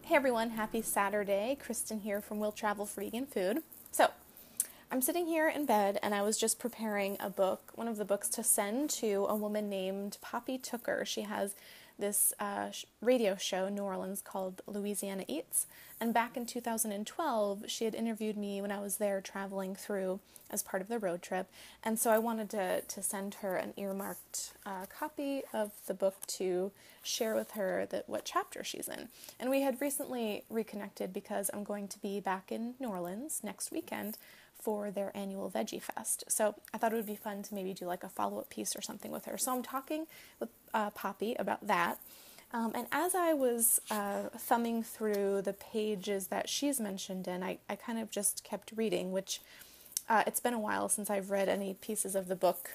Hey everyone, happy Saturday. Kristen here from Will Travel for Vegan Food. So, I'm sitting here in bed and I was just preparing a book, one of the books to send to a woman named Poppy Tooker. She has this radio show in New Orleans called Louisiana Eats. And back in 2012, she had interviewed me when I was there traveling through as part of the road trip. And so I wanted to send her an earmarked copy of the book to share with her what chapter she's in. And we had recently reconnected because I'm going to be back in New Orleans next weekend for their annual Veggie Fest. So I thought it would be fun to maybe do like a follow-up piece or something with her. So I'm talking with Poppy about that. And as I was thumbing through the pages that she's mentioned in, I kind of just kept reading, which it's been a while since I've read any pieces of the book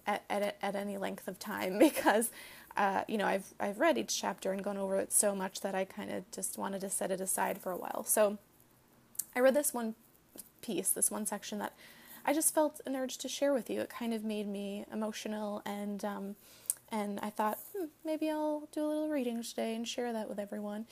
at any length of time because, I've read each chapter and gone over it so much that I kind of just wanted to set it aside for a while. So I read this one one section that I just felt an urge to share with you. It kind of made me emotional, and I thought maybe I'll do a little reading today and share that with everyone.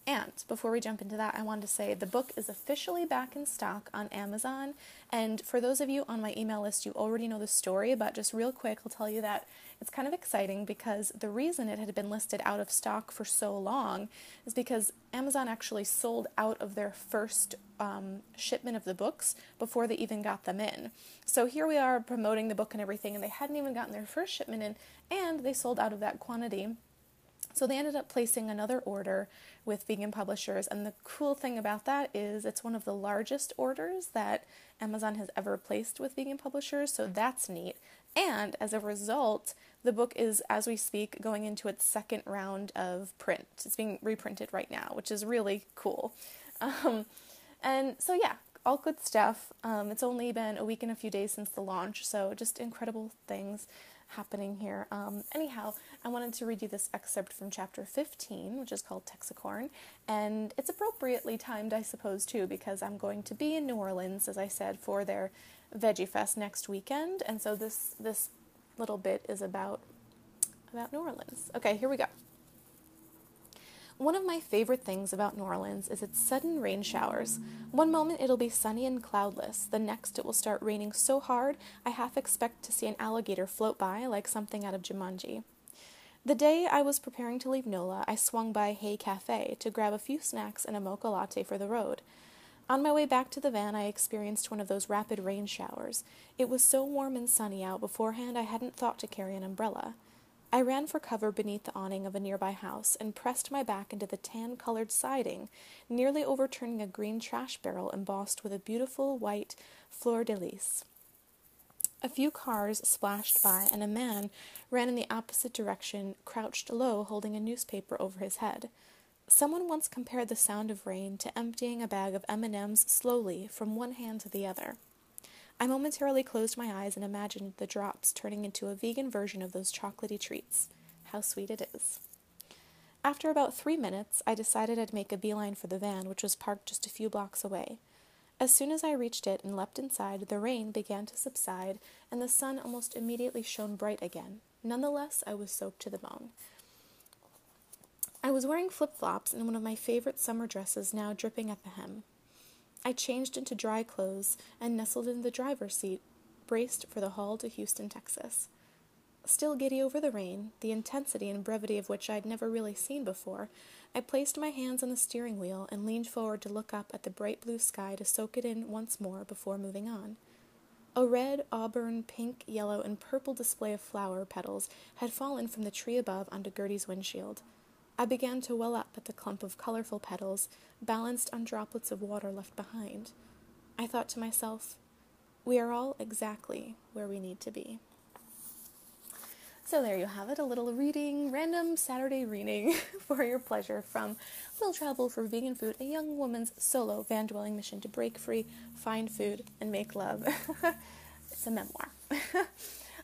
And before we jump into that, I wanted to say the book is officially back in stock on Amazon. And for those of you on my email list, you already know the story, but just real quick, I'll tell you that it's kind of exciting because the reason it had been listed out of stock for so long is because Amazon actually sold out of their first shipment of the books before they even got them in. So here we are promoting the book and everything, and they hadn't even gotten their first shipment in, and they sold out of that quantity. So they ended up placing another order with Vegan Publishers, and the cool thing about that is it's one of the largest orders that Amazon has ever placed with Vegan Publishers, so that's neat. And as a result, the book is, as we speak, going into its second round of print. It's being reprinted right now, which is really cool. And so yeah, all good stuff. It's only been a week and a few days since the launch, so just incredible things happening here. Anyhow, I wanted to read you this excerpt from chapter 15, which is called Texicorn, and it's appropriately timed, I suppose, too, because I'm going to be in New Orleans, as I said, for their Veggie Fest next weekend, and so this little bit is about New Orleans. Okay, here we go. One of my favorite things about New Orleans is its sudden rain showers. One moment it'll be sunny and cloudless, the next it will start raining so hard I half expect to see an alligator float by like something out of Jumanji. The day I was preparing to leave NOLA, I swung by Hay Cafe to grab a few snacks and a mocha latte for the road. On my way back to the van, I experienced one of those rapid rain showers. It was so warm and sunny out beforehand I hadn't thought to carry an umbrella. I ran for cover beneath the awning of a nearby house and pressed my back into the tan-colored siding, nearly overturning a green trash barrel embossed with a beautiful white fleur-de-lis. A few cars splashed by, and a man ran in the opposite direction, crouched low, holding a newspaper over his head. Someone once compared the sound of rain to emptying a bag of M&Ms slowly from one hand to the other. I momentarily closed my eyes and imagined the drops turning into a vegan version of those chocolatey treats. How sweet it is. After about 3 minutes, I decided I'd make a beeline for the van, which was parked just a few blocks away. As soon as I reached it and leapt inside, the rain began to subside, and the sun almost immediately shone bright again. Nonetheless, I was soaked to the bone. I was wearing flip-flops and one of my favorite summer dresses, now dripping at the hem. I changed into dry clothes and nestled in the driver's seat, braced for the haul to Houston, Texas. Still giddy over the rain, the intensity and brevity of which I'd never really seen before, I placed my hands on the steering wheel and leaned forward to look up at the bright blue sky to soak it in once more before moving on. A red, auburn, pink, yellow, and purple display of flower petals had fallen from the tree above onto Gertie's windshield. I began to well up at the clump of colorful petals, balanced on droplets of water left behind. I thought to myself, we are all exactly where we need to be. So there you have it, a little reading, random Saturday reading for your pleasure from Will Travel for Vegan Food, a young woman's solo van-dwelling mission to break free, find food, and make love. It's a memoir.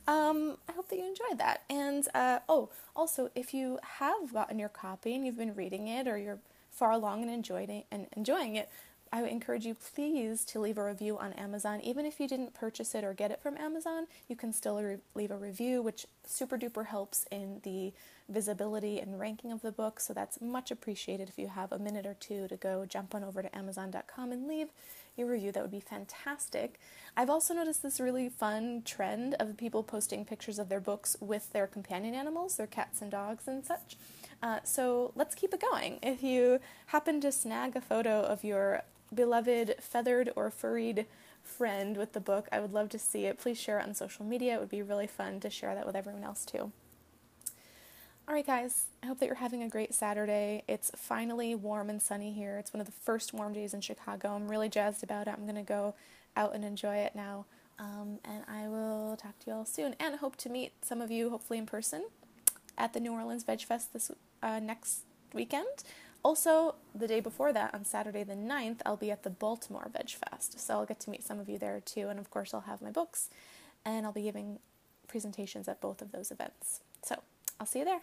I hope that you enjoyed that. And, also, if you have gotten your copy and you've been reading it or you're far along and enjoying it, I would encourage you, please, to leave a review on Amazon. Even if you didn't purchase it or get it from Amazon, you can still leave a review, which super duper helps in the visibility and ranking of the book. So that's much appreciated. If you have a minute or two to go jump on over to Amazon.com and leave your review, that would be fantastic. I've also noticed this really fun trend of people posting pictures of their books with their companion animals, their cats and dogs and such. So let's keep it going. If you happen to snag a photo of your beloved feathered or furried friend with the book, I would love to see it. Please share it on social media. It would be really fun to share that with everyone else too. All right, guys, I hope that you're having a great Saturday. It's finally warm and sunny here. It's one of the first warm days in Chicago. I'm really jazzed about it. I'm going to go out and enjoy it now. And I will talk to you all soon, and hope to meet some of you, hopefully in person, at the New Orleans Veg Fest this next weekend. Also, the day before that, on Saturday the 9th, I'll be at the Baltimore Veg Fest. So I'll get to meet some of you there too. And of course, I'll have my books, and I'll be giving presentations at both of those events. So I'll see you there.